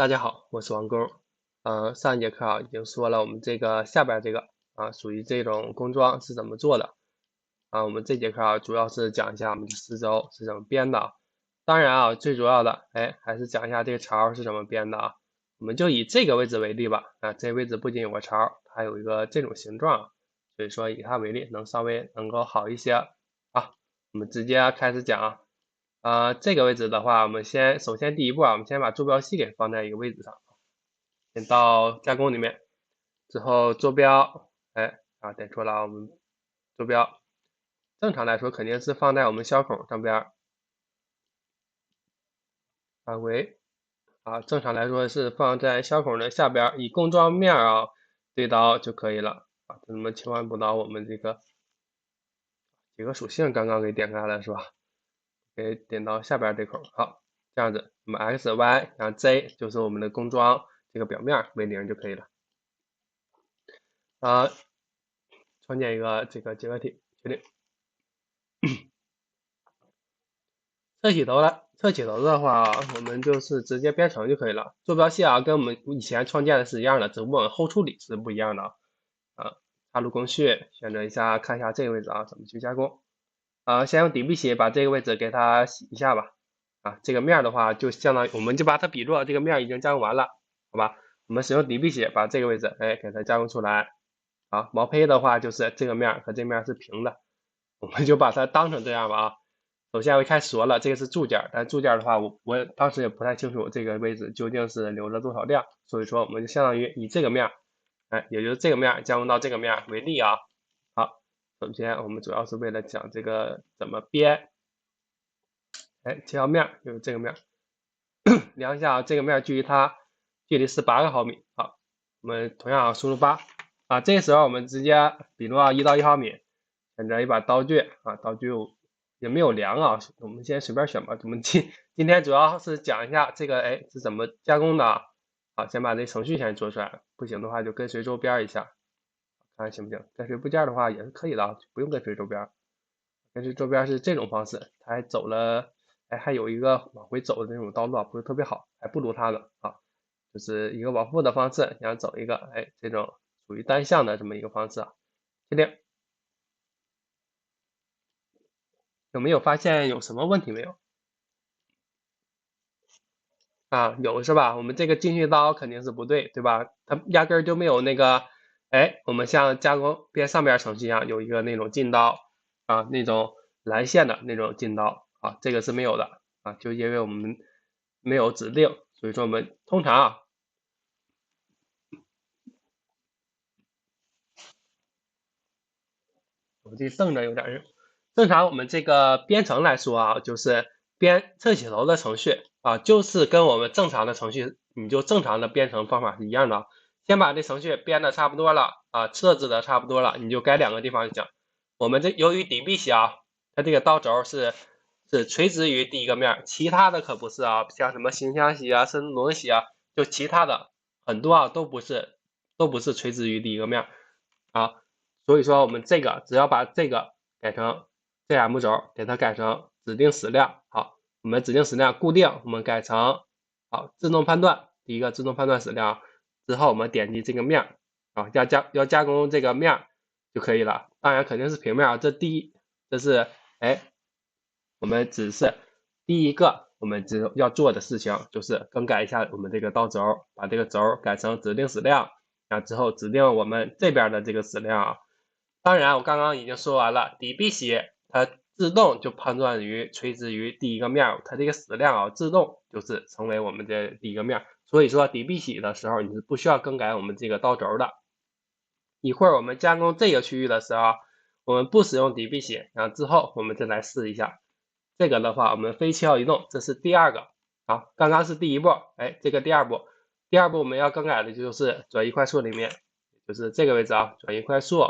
大家好，我是王工。上一节课已经说了我们这个下边这个属于这种工装是怎么做的。我们这节课主要是讲一下我们的四周是怎么编的。当然最主要的还是讲一下这个槽是怎么编的啊。我们就以这个位置为例吧。这个位置不仅有个槽，还有一个这种形状，所以说以它为例能稍微能够好一些。我们直接开始讲。这个位置的话，我们首先第一步我们先把坐标系给放在一个位置上，先到加工里面，之后坐标，点错了，我们坐标正常来说肯定是放在我们小孔上边，返回，正常来说是放在小孔的下边，以工装面对刀就可以了。那么千万不到我们这个几个属性刚刚给点开了是吧？给点到下边这口，好，这样子，那么 x y 然后 z 就是我们的工装这个表面为0就可以了。创建一个这个结合体，确定。侧起头的话我们就是直接编程就可以了。坐标系跟我们以前创建的是一样的，只不过我们后处理是不一样的。插入工序，选择一下，看一下这个位置怎么去加工。先用底笔洗把这个位置给它洗一下吧。这个面的话就相当于我们就把它比作这个面已经加工完了，好吧？我们使用底笔洗把这个位置给它加工出来。毛坯的话就是这个面和这面是平的，我们就把它当成这样吧。首先我一开始说了这个是柱件，但柱件的话我当时也不太清楚这个位置究竟是留了多少量，所以说我们就相当于以这个面，也就是这个面加工到这个面为例啊。好，首先我们主要是为了讲这个怎么编。切到面就是这个面，量一下这个面距离它距离是8个毫米。好，我们同样输入8。这时候我们直接比如1到1毫米，选择一把刀具刀具也没有量我们先随便选吧。我们今天主要是讲一下这个是怎么加工的。先把这程序先做出来，不行的话就跟随周边一下，看行不行？跟随部件的话也是可以的，不用跟随周边。跟随周边是这种方式，它还走了，还有一个往回走的那种道路不是特别好，还不如它呢就是一个往复的方式，想走一个这种属于单向的这么一个方式确定。有没有发现有什么问题没有？有是吧？我们这个进去刀肯定是不对，对吧？它压根儿就没有那个，我们像加工边上边程序一样有一个那种进刀那种蓝线的那种进刀这个是没有的就因为我们没有指定，所以说我们通常我这瞪着有点热。正常我们这个编程来说就是编侧起头的程序就是跟我们正常的程序，你就正常的编程方法是一样的。先把这程序编的差不多了设置的差不多了，你就改2个地方就行。我们这由于底笔洗它这个刀轴是垂直于第一个面，其他的可不是像什么形象洗深度轮洗就其他的很多都不是垂直于第一个面所以说我们这个只要把这个改成 ZM 轴，给它改成指定矢量。好，我们指定矢量固定，我们改成自动判断，第一个自动判断矢量之后，我们点击这个面要加工这个面就可以了。当然肯定是平面这是我们只是第一个我们要做的事情，就是更改一下我们这个刀轴，把这个轴改成指定矢量，之后指定我们这边的这个矢量当然我刚刚已经说完了，底笔洗它自动就判断于垂直于第一个面，它这个矢量自动就是成为我们的第一个面，所以说底笔洗的时候你是不需要更改我们这个刀轴的。一会儿我们加工这个区域的时候，我们不使用底笔洗，之后我们再来试一下。这个的话我们非七号移动，这是第2个刚刚是第1步，这个第2步。第2步我们要更改的就是转移快速里面，就是这个位置转移快速。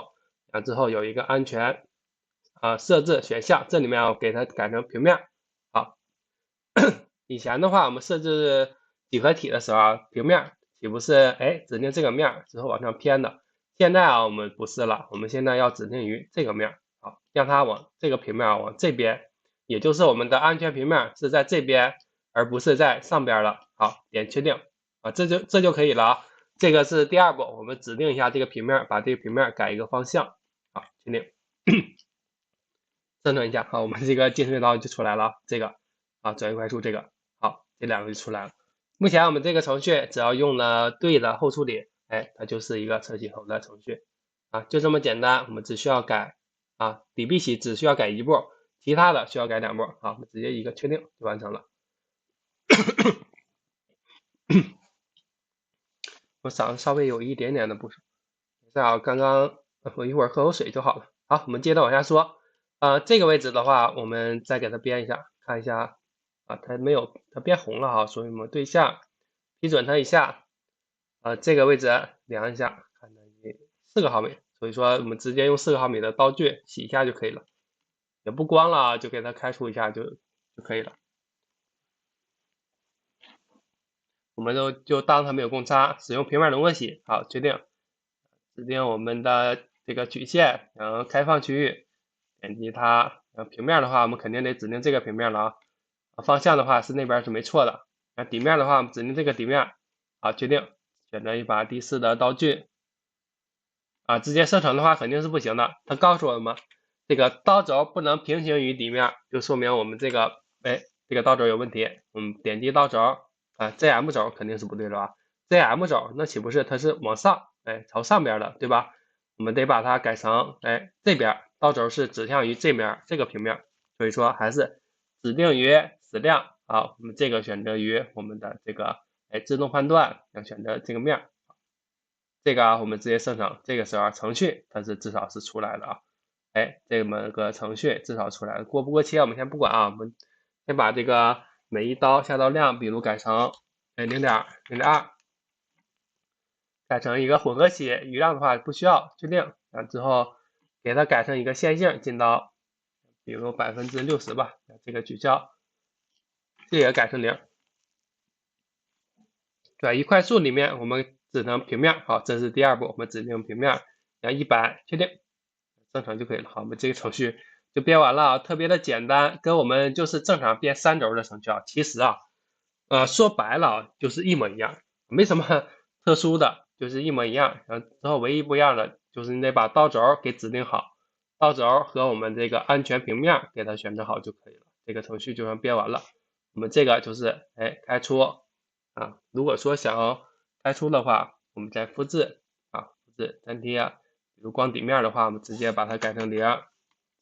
之后有一个安全设置选项，这里面我给它改成平面。以前的话我们设置几何体的时候平面岂不是指定这个面之后往上偏的？现在我们不是了，我们现在要指定于这个面让它往这个平面往这边，也就是我们的安全平面是在这边，而不是在上边了。好，点确定。啊，这就可以了啊。这个是第二步，我们指定一下这个平面，把这个平面改一个方向，好，确定，生成一下，好，我们这个进隧道就出来了，这个啊，转移快速这个，好，这两个就出来了。目前我们这个程序只要用了对的后处理，哎，它就是一个侧起头的程序啊，就这么简单，我们只需要改啊，底币起只需要改一步，其他的需要改2步，好，我们直接一个确定就完成了。我嗓子稍微有一点点的不舒服，没事啊，刚刚我一会儿喝口水就好了。好，我们接着往下说。这个位置的话，我们再给它编一下，看一下啊，它变红了哈，所以我们对象批准它一下，这个位置量一下，看它4个毫米，所以说我们直接用4个毫米的刀具洗一下就可以了，也不光了，就给它开除一下就可以了。我们就当它没有共差，使用平面轮廓洗，好，确定，指定我们的这个曲线，然后开放区域，点击它，平面的话，我们肯定得指定这个平面了啊，方向的话是那边是没错的，那底面的话，我们指定这个底面，好，确定，选择一把第4的刀具，啊，直接生成的话肯定是不行的，它告诉我们这个刀轴不能平行于底面，就说明我们这个，这个刀轴有问题，我们点击刀轴。ZM 轴肯定是不对的吧 ？ZM 轴那岂不是它是往上，朝上边的，对吧？我们得把它改成，这边刀轴是指向于这边这个平面，所以说还是指定于矢量，好，我们这个选择于我们的这个，自动判断要选择这个面，这个我们直接生成，这个时候程序它是至少是出来的啊，这么个程序至少出来了，过不过期我们先不管啊，我们先把这个。每一刀下刀量，比如改成0.2，改成一个混合洗，余量的话不需要，确定，之后给它改成一个线性进刀，比如60%吧，这个取消，这也改成0。转移快速里面我们指成平面，好，这是第2步，我们指定平面，然后100，确定，生成就可以了。好，我们这个程序就编完了，特别的简单，跟我们就是正常编3轴的程序啊，其实啊。说白了就是一模一样，没什么特殊的，就是一模一样。然后之后唯一不一样的就是你得把刀轴给指定好，刀轴和我们这个安全平面给它选择好就可以了。这个程序就算编完了。我们这个就是开出啊，如果说想要开出的话，我们再复制啊，复制粘贴。比如光底面的话，我们直接把它改成0，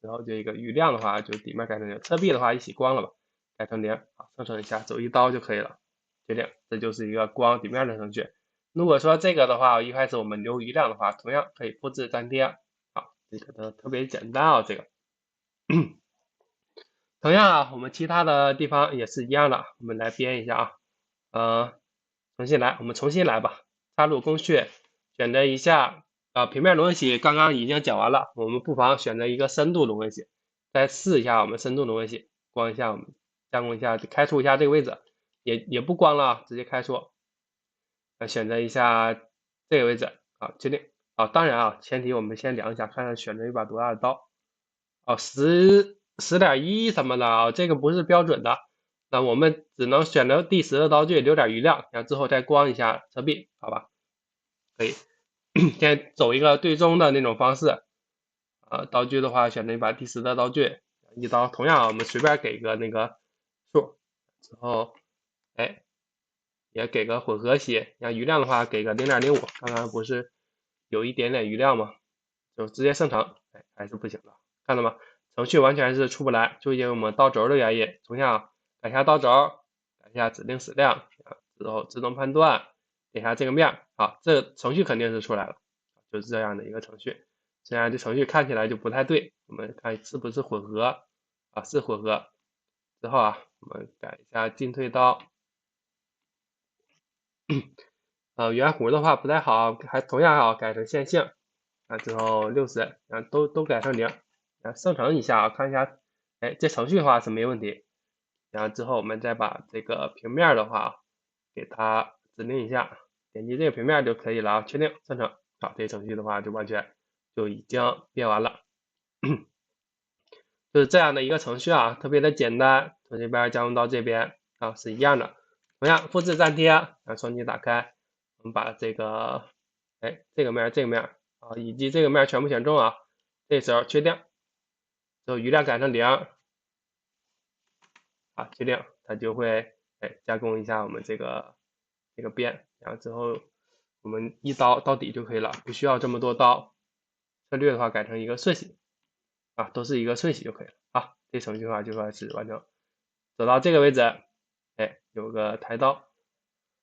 然后这个余量的话就底面改成0，侧壁的话一起光了吧。改成0，好，生成一下，走一刀就可以了，确定，这就是一个光底面的程序。如果说这个的话，一开始我们留余量的话，同样可以复制粘贴，好，这个特别简单啊，这个。同样啊，我们其他的地方也是一样的，我们来编一下啊，重新来，我们重新来吧，插入工序，选择一下平面轮廓洗，刚刚已经讲完了，我们不妨选择一个深度轮廓洗，再试一下我们深度轮廓洗，光一下我们。加工一下，开出一下这个位置，也不光了，直接开出，选择一下这个位置，好，确定，好，当然啊，前提我们先量一下，看看选择一把多大的刀，10.1什么的啊，这个不是标准的，那我们只能选择第10的刀具，留点余量，然后之后再光一下侧壁，好吧，可以，先走一个对中的那种方式，刀具的话选择一把第10的刀具，一刀，同样我们随便给个那个。数之后，也给个混合洗，像余量的话给个0.05，刚刚不是有一点点余量吗？就直接生成，还是不行的，看到吗？程序完全是出不来，就因为我们刀轴的原因。同样改下刀轴，改下指定矢量，之后自动判断，点下这个面，好，这个程序肯定是出来了，就是这样的一个程序。虽然这程序看起来就不太对，我们看是不是混合啊？是混合。之后啊，我们改一下进退刀，圆弧的话不太好，还同样好改成线性，之后60，都改成0，生成一下啊，看一下，这程序的话是没问题，然后之后我们再把这个平面的话给它指定一下，点击这个平面就可以了啊，确定生成，好，这程序的话就完全就已经编完了。就是这样的一个程序啊，特别的简单，从这边加入到这边啊是一样的。同样复制粘贴，双击打开，我们把这个这个面以及这个面全部选中啊，这时候确定，之后余量改成0，确定，它就会加工一下我们这个边，然后之后我们一刀到底就可以了，不需要这么多刀。策略的话改成一个顺洗都是一个顺洗就可以了这程序的话就算是完成。走到这个位置，有个抬刀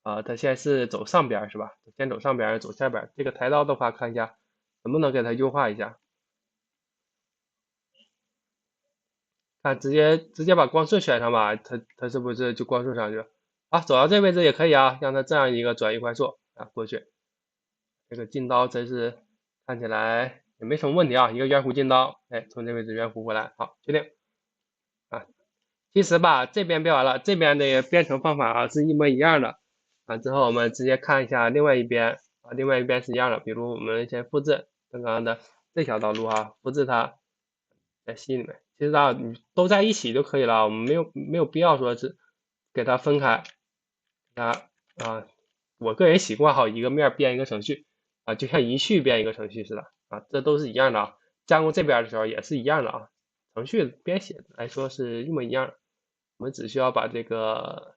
它现在是走上边是吧？先走上边，走下边。这个抬刀的话，看一下能不能给它优化一下。看直接把光顺选上吧，它是不是就光顺上去了？走到这位置也可以让它这样一个转移快速过去。这个进刀真是看起来也没什么问题一个圆弧进刀，从这位置圆弧过来，好，确定其实吧，这边编完了，这边的编程方法是一模一样的之后我们直接看一下另外一边另外一边是一样的，比如我们先复制刚刚的这条道路复制它在C里面，其实你都在一起就可以了，我们没有必要说是给它分开我个人习惯一个面编一个程序就像一序编一个程序似的这都是一样的加工这边的时候也是一样的程序编写来说是一模一样的，我们只需要把这个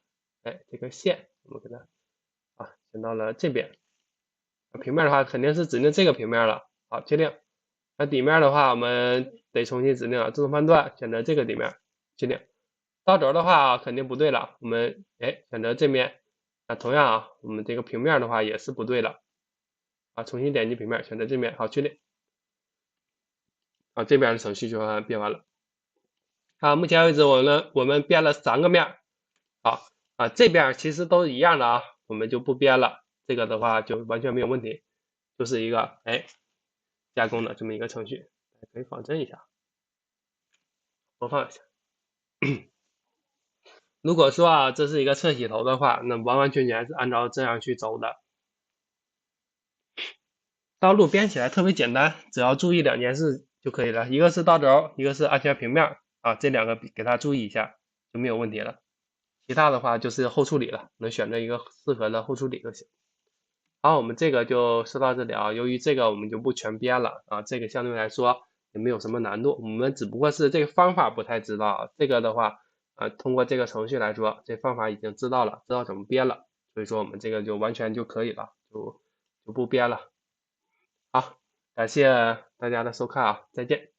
这个线我们给它选到了这边，平面的话肯定是指定这个平面了，好，确定。那底面的话我们得重新指定自动判断，选择这个底面，确定。刀轴的话肯定不对了，我们选择这面，同样我们这个平面的话也是不对了重新点击平面，选择这面，好，确定。这边的程序就算编完了。目前为止我们编了3个面，这边其实都是一样的我们就不编了，这个的话就完全没有问题，就是一个加工的这么一个程序，可以仿真一下，播放一下。如果说这是一个侧洗头的话，那完完全全是按照这样去走的。道路编起来特别简单，只要注意2件事就可以了，一个是刀轴，一个是安全平面这2个给它注意一下就没有问题了。其他的话就是后处理了，能选择一个适合的后处理就行。好，我们这个就说到这里由于这个我们就不全编了这个相对来说也没有什么难度，我们只不过是这个方法不太知道，这个的话通过这个程序来说，这方法已经知道了，知道怎么编了，所以说我们这个就完全就可以了，就不编了。好，感谢大家的收看再见。